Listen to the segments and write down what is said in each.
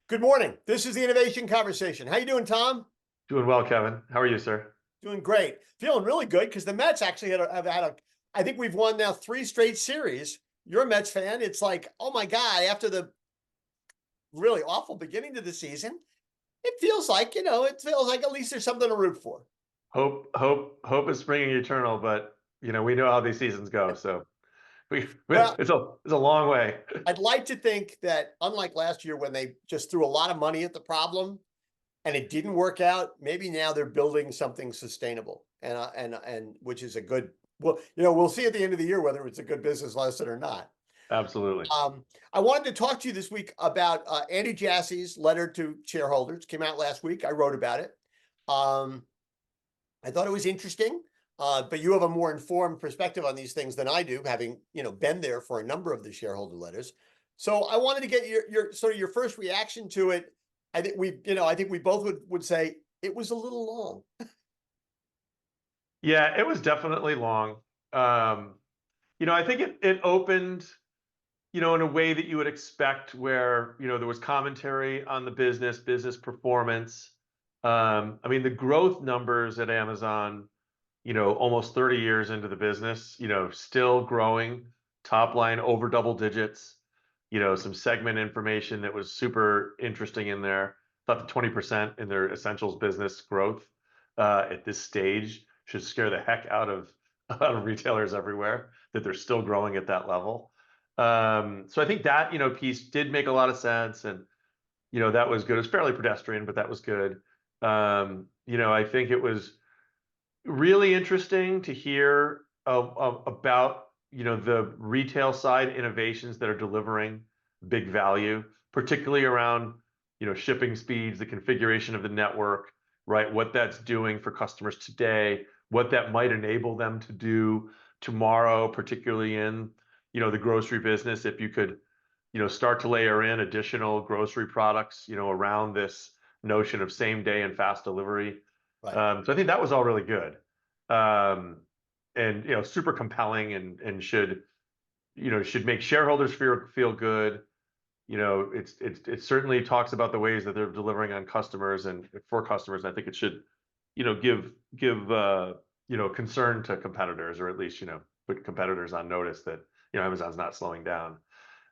Good morning. This is the Innovation Conversation. How you doing, Tom? Doing well, Kevin. How are you, sir? Doing great. Feeling really good because the Mets actually have had a. I think we've won now 3 straight series. You're a Mets fan. It's like, oh my God, after the really awful beginning to the season, it feels like, it feels like at least there's something to root for. Hope is springing eternal, but we know how these seasons go. So Well, it's a long way. I'd like to think that unlike last year when they just threw a lot of money at the problem and it didn't work out, maybe now they're building something sustainable and which is a good, well, we'll see at the end of the year whether it's a good business lesson or not. Absolutely. I wanted to talk to you this week about Andy Jassy's letter to shareholders. Came out last week. I wrote about it. Um, I thought it was interesting, but you have a more informed perspective on these things than I do, having been there for a number of the shareholder letters. So I wanted to get your sort of your first reaction to it. I think we both would say it was a little long. Yeah, it was definitely long. I think it opened, in a way that you would expect where, there was commentary on the business performance. I mean, the growth numbers at Amazon, almost 30 years into the business, still growing, top line over double digits, some segment information that was super interesting in there. Thought the 20% in their essentials business growth at this stage should scare the heck out of retailers everywhere, that they're still growing at that level. So I think that, piece did make a lot of sense, and that was good. It was fairly pedestrian, but that was good. I think it was really interesting to hear about the retail side innovations that are delivering big value, particularly around shipping speeds, the configuration of the network, right? What that's doing for customers today, what that might enable them to do tomorrow, particularly in the grocery business, if you could start to layer in additional grocery products around this notion of same day and fast delivery. Right. So I think that was all really good, and super compelling, and should make shareholders feel good. It certainly talks about the ways that they're delivering on customers and for customers. And I think it should give concern to competitors, or at least put competitors on notice that Amazon's not slowing down.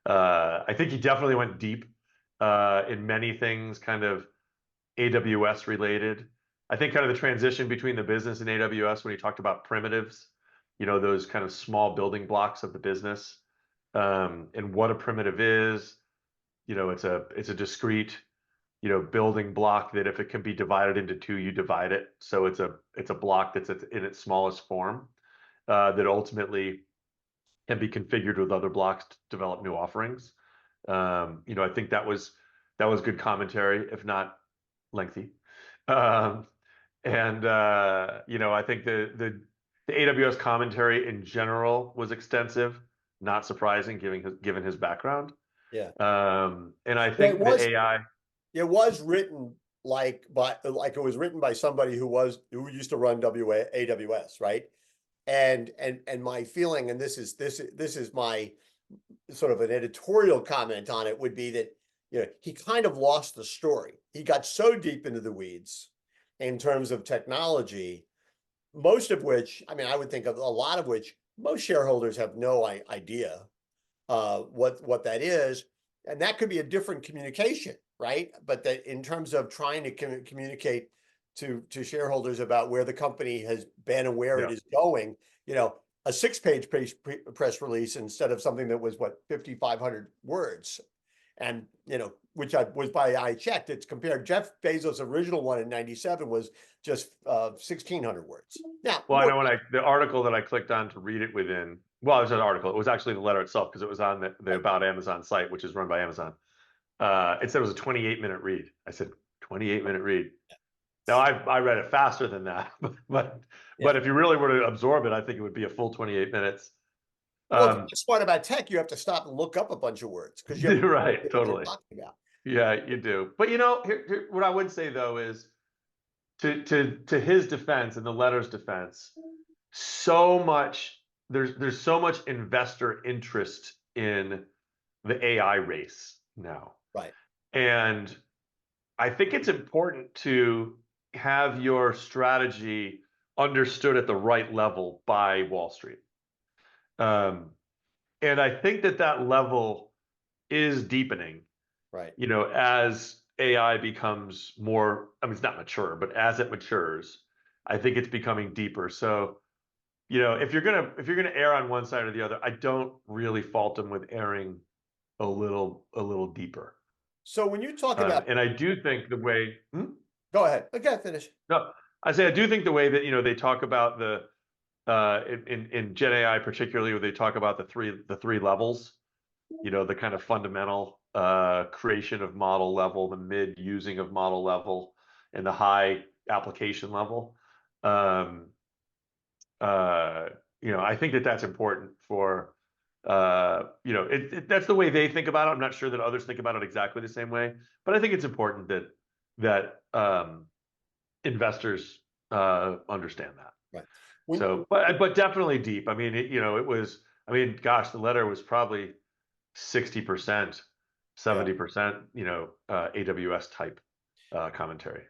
I think he definitely went deep in many things, kind of AWS related. I think kind of the transition between the business and AWS, when he talked about primitives, those kind of small building blocks of the business, and what a primitive is. It's a discrete, building block that if it can be divided into two, you divide it. So it's a block that's in its smallest form, that ultimately can be configured with other blocks to develop new offerings. I think that was good commentary, if not lengthy. Um, and I think the AWS commentary in general was extensive, not surprising given his background. Yeah. And I Well, it think the was AI, it was written like it was written by somebody who used to run AWS, right? And my feeling, and this is my sort of an editorial comment on it, would be that he kind of lost the story. He got so deep into the weeds in terms of technology, most of which, I mean, I would think of a lot of which most shareholders have no idea what that is, and that could be a different communication, right? But that in terms of trying to communicate to shareholders about where the company has been and where it yeah. is going, a 6-page press release instead of something that was 5,500 words, and which I checked. It's compared. Jeff Bezos' original one in '97 was just 1,600 words. Now, Well, I know the article that I clicked on to read it within, well, it was an article. It was actually the letter itself, because it was on the About Amazon site, which is run by Amazon. It said it was a 28-minute read. I said, 28-minute read. Now I read it faster than that, but yeah. if you really were to absorb it, I think it would be a full 28 minutes. Well, if you're smart about tech, you have to stop and look up a bunch of words because you have no idea Right, what they're totally. talking about. Yeah, you do. But what I would say though is, to his defense and the letter's defense, so much there's so much investor interest in the AI race now. Right. And I think it's important to have your strategy understood at the right level by Wall Street. Um, and I think that that level is deepening, Right. as AI becomes more, I mean, it's not mature, but as it matures, I think it's becoming deeper. So, if you're gonna err on one side or the other, I don't really fault them with erring a little deeper. So when you talk about, And I do think the way, go ahead. Okay, finish. no, I say I do think the way that they talk about the in Gen AI particularly, where they talk about the three levels, the kind of fundamental creation of model level, the mid using of model level, and the high application level. Um, I think that that's important for, that's the way they think about it. I'm not sure that others think about it exactly the same way, but I think it's important that investors understand that. Right. So, but definitely deep. I mean, it was. I mean, gosh, the letter was probably 60%, Yeah. 70%, AWS type commentary.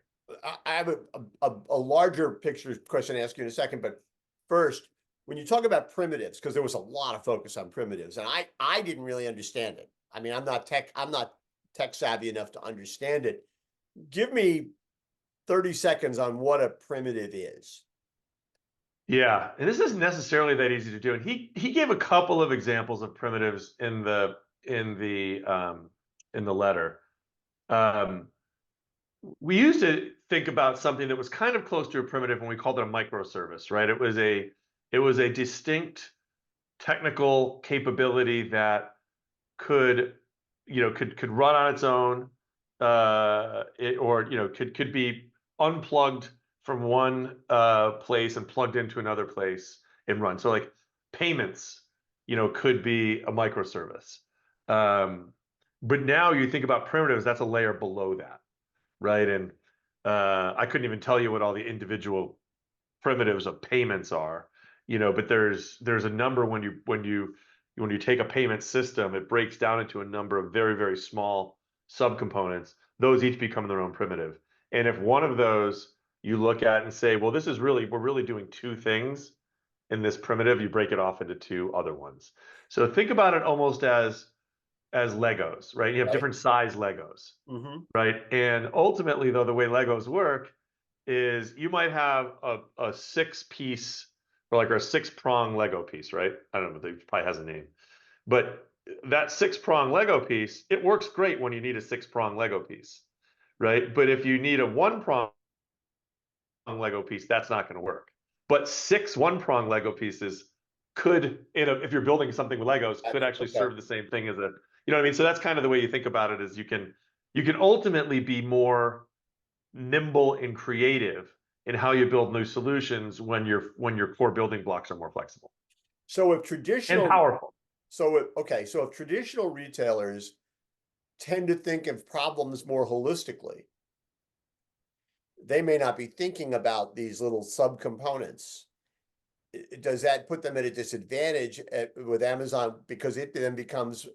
I have a larger picture question to ask you in a second, but first, when you talk about primitives, because there was a lot of focus on primitives, and I didn't really understand it. I mean, I'm not tech savvy enough to understand it. Give me 30 seconds on what a primitive is. Yeah, and this isn't necessarily that easy to do. And he gave a couple of examples of primitives in the letter. Um, we used to think about something that was kind of close to a primitive when we called it a microservice, right? It was a distinct technical capability that could could run on its own, or could be unplugged from one place and plugged into another place and run. So like payments, could be a microservice. um, but now you think about primitives, that's a layer below that, right? And I couldn't even tell you what all the individual primitives of payments are, but there's a number. When you take a payment system, it breaks down into a number of very, very small subcomponents. Those each become their own primitive. And if one of those you look at and say, well, we're really doing two things in this primitive, you break it off into two other ones. So think about it almost as Legos, right? You have Right. different size Legos, Mm-hmm. right? And ultimately, though, the way Legos work is you might have a six-piece, or a six-prong Lego piece, right? I don't know, it probably has a name. But that six-prong Lego piece, it works great when you need a six-prong Lego piece, right? But if you need a one-prong Lego piece, that's not going to work. But six one-prong Lego pieces could, if you're building something with Legos, could actually Okay. serve the same thing as what I mean? So that's kind of the way you think about it, is you can ultimately be more nimble and creative in how you build new solutions when your core building blocks are more flexible So if and traditional, powerful. so if traditional retailers tend to think of problems more holistically, they may not be thinking about these little subcomponents. Does that put them at a disadvantage with Amazon, because it then becomes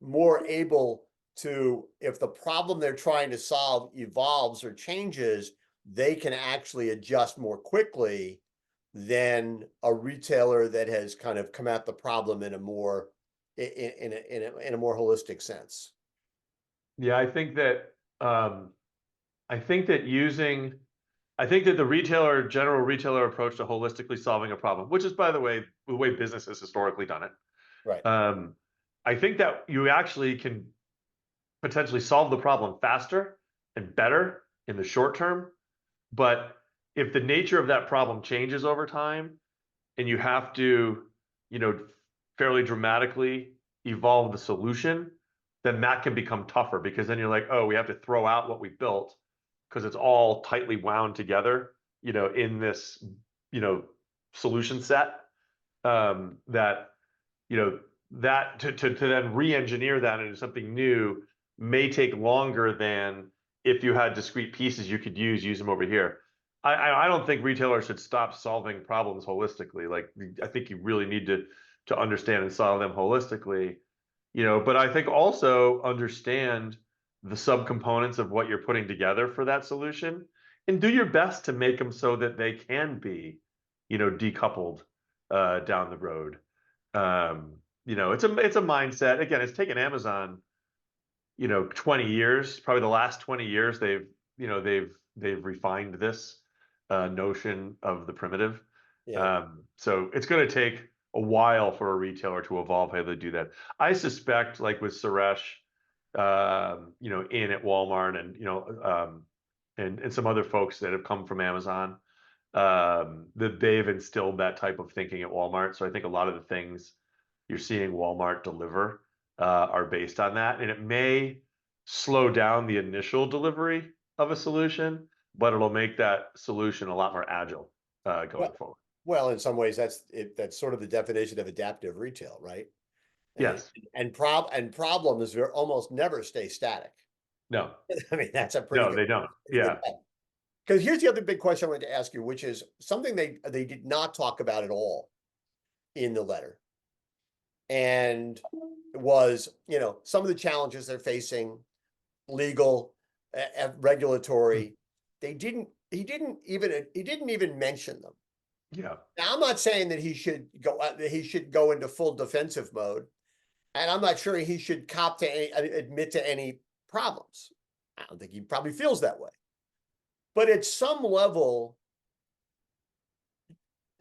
more able to, if the problem they're trying to solve evolves or changes, they can actually adjust more quickly than a retailer that has kind of come at the problem in a more in a more holistic sense. Yeah, I think that using I think that the general retailer approach to holistically solving a problem, which is, by the way business has historically done it. Right. um, I think that you actually can potentially solve the problem faster and better in the short term. But if the nature of that problem changes over time, and you have to, you know, fairly dramatically evolve the solution, then that can become tougher, because then you're like, oh, we have to throw out what we built because it's all tightly wound together, in this, you know, solution set, that, that to then re-engineer that into something new may take longer than if you had discrete pieces you could use them over here. I don't think retailers should stop solving problems holistically. Like, I think you really need to understand and solve them holistically, but I think also understand the subcomponents of what you're putting together for that solution, and do your best to make them so that they can be, decoupled down the road. It's a mindset. Again, it's taken Amazon, 20 years, probably the last 20 years, they've refined this notion of the primitive. Yeah. So it's going to take a while for a retailer to evolve how they do that. I suspect, like with Suresh, in at Walmart, and and some other folks that have come from Amazon, that they've instilled that type of thinking at Walmart. So I think a lot of the things you're seeing Walmart deliver are based on that, and it may slow down the initial delivery of a solution, but it'll make that solution a lot more agile going Well, forward. well, in some ways, that's it. That's sort of the definition of adaptive retail, right? And Yes. problems almost never stay static. No. I mean, that's a No, they don't. pretty good Yeah. bet. Because here's the other big question I wanted to ask you, which is something they did not talk about at all in the letter, and was, some of the challenges they're facing, legal, regulatory. He didn't even mention them. Yeah. Now, I'm not saying that he should go into full defensive mode, and I'm not sure he should admit to any problems. I don't think he probably feels that way. But at some level,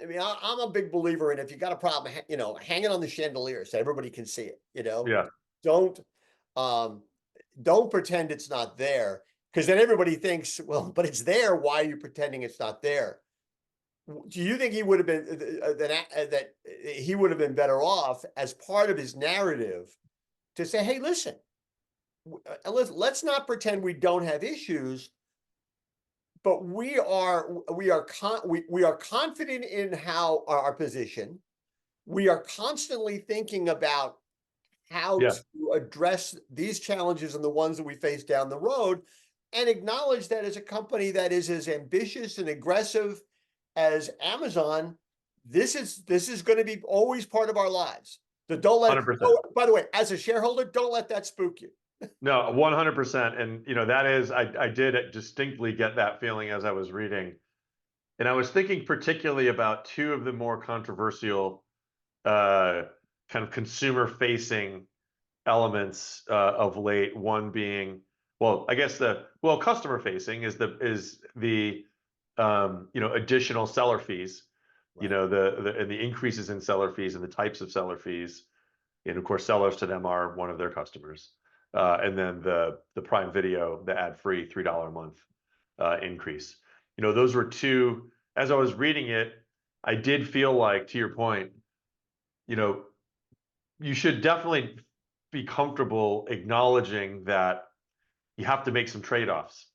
I mean, I'm a big believer in, if you got a problem, hang it on the chandelier so everybody can see it. Yeah. Don't um, don't pretend it's not there, because then everybody thinks, well, but it's there. Why are you pretending it's not there? Do you think he would have been that he would have been better off, as part of his narrative, to say, hey, listen, let's not pretend we don't have issues, but we are confident in how our position. We are constantly thinking about how Yeah. to address these challenges and the ones that we face down the road, and acknowledge that as a company that is as ambitious and aggressive as Amazon, this is going to be always part of our lives. So don't let, 100%. oh, by the way, as a shareholder, don't let that spook you. No, 100%. And that is, I did distinctly get that feeling as I was reading. And I was thinking particularly about two of the more controversial kind of consumer facing elements of late. One being, well, I guess customer facing is the additional seller fees, Right. and the increases in seller fees and the types of seller fees. And of course, sellers to them are one of their customers. And then the Prime Video, the ad-free $3 a month increase. Those were two. As I was reading it, I did feel like, to your point, you should definitely be comfortable acknowledging that you have to make some trade-offs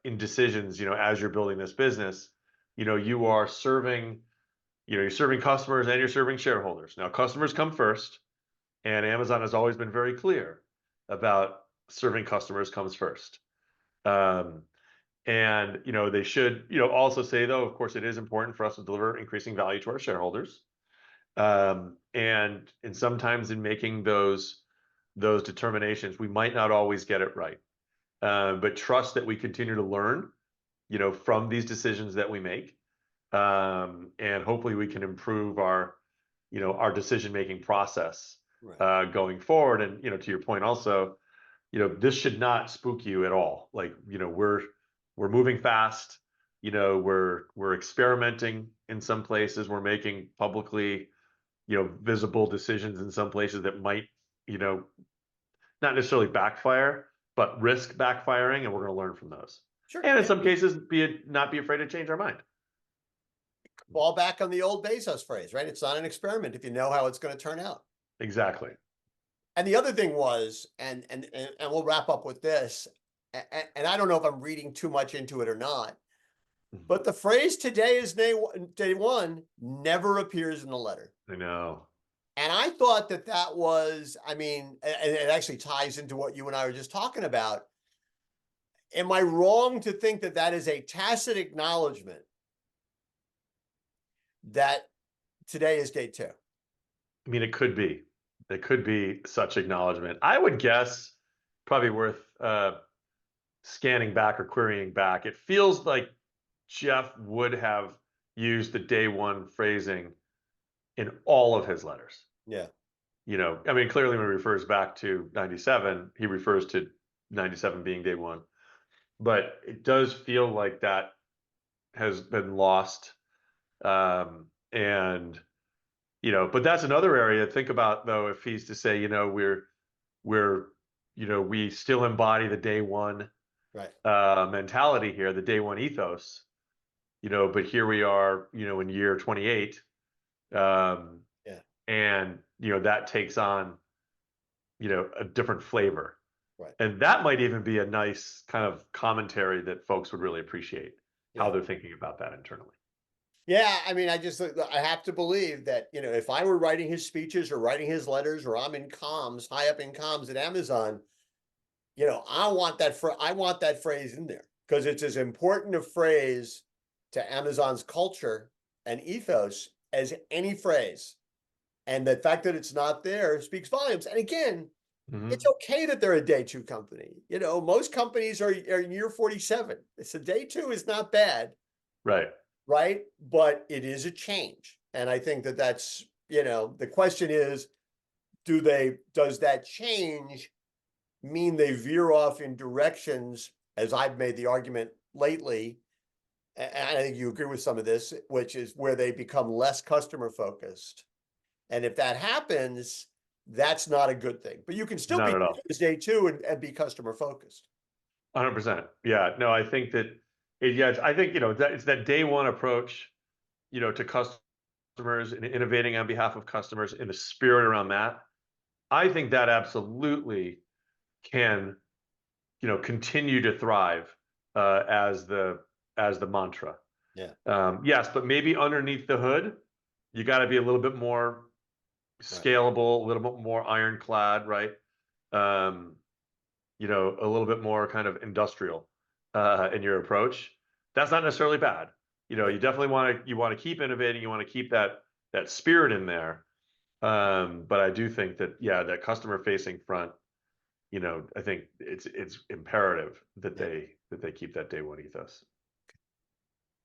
in decisions. As you're building this business, you are serving, you're serving customers and you're serving shareholders. Now, customers come first, and Amazon has always been very clear about serving customers comes first. And they should also say, though, of course, it is important for us to deliver increasing value to our shareholders. And sometimes in making those determinations, we might not always get it right. But trust that we continue to learn, from these decisions that we make. And hopefully we can improve our decision-making process Right. going forward. And, to your point also, this should not spook you at all. Like, we're moving fast. We're experimenting in some places. We're making publicly, visible decisions in some places that might, not necessarily backfire, but risk backfiring, and we're going to learn from those. Sure. And in And some cases, not be afraid to change our mind. fall back on the old Bezos phrase, right? It's not an experiment if you know how it's going to turn out. Exactly. And the other thing was, and we'll wrap up with this, and I don't know if I'm reading too much into it or not, but the phrase "today is day one" never appears in the letter. I know. And I thought that was, I mean, and it actually ties into what you and I were just talking about. Am I wrong to think that is a tacit acknowledgement that today is day two? I mean, it could be. It could be such acknowledgement. I would guess probably worth scanning back or querying back. It feels like Jeff would have used the day one phrasing in all of his letters. Yeah. You know, I mean, clearly when he refers back to 97, he refers to 97 being day one. But it does feel like that has been lost. And, you know, but that's another area to think about, though, if he's to say, you know, we still embody the day one Right. mentality here, the day one ethos, you know, but here we are, you know, in year 28. Yeah. And, you know, that takes on, you know, a different flavor. Right. And that might even be a nice kind of commentary that folks would really appreciate how Yeah. they're thinking about that internally. Yeah, I mean, I have to believe that, you know, if I were writing his speeches or writing his letters, or I'm in comms, high up in comms at Amazon, you know, I want that phrase in there, because it's as important a phrase to Amazon's culture and ethos as any phrase. And the fact that it's not there speaks volumes. And again, it's okay that they're a day two company. You know, most companies are in year 47. So day two is not bad, Right. right? But it is a change. And I think that that's, you know, the question is, does that change mean they veer off in directions, as I've made the argument lately, and I think you agree with some of this, which is where they become less customer focused. And if that happens, that's not a good thing. But you can still Not be at all. day two and be customer focused. 100%. Yeah. No, I think that I think, you know, that it's that day one approach, you know, to customers and innovating on behalf of customers in the spirit around that. I think that absolutely can, you know, continue to thrive as the mantra. Yeah. Yes, but maybe underneath the hood, you got to be a little bit more Right. scalable, a little bit more ironclad, right? Um, you know, a little bit more kind of industrial in your approach. That's not necessarily bad. You know, Yeah. you definitely want to keep innovating. You want to keep that spirit in there. But I do think that, yeah, that customer facing front, you know, I think it's imperative that Yeah. they keep that day one ethos.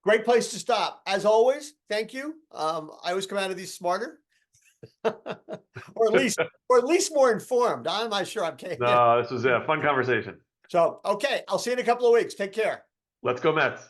Great place to stop. As always, thank you. I always come out of these smarter, or at least more informed. I'm not sure I'm capable. No, this was a fun conversation. So, okay, I'll see you in a couple of weeks. Take care. Let's go Mets.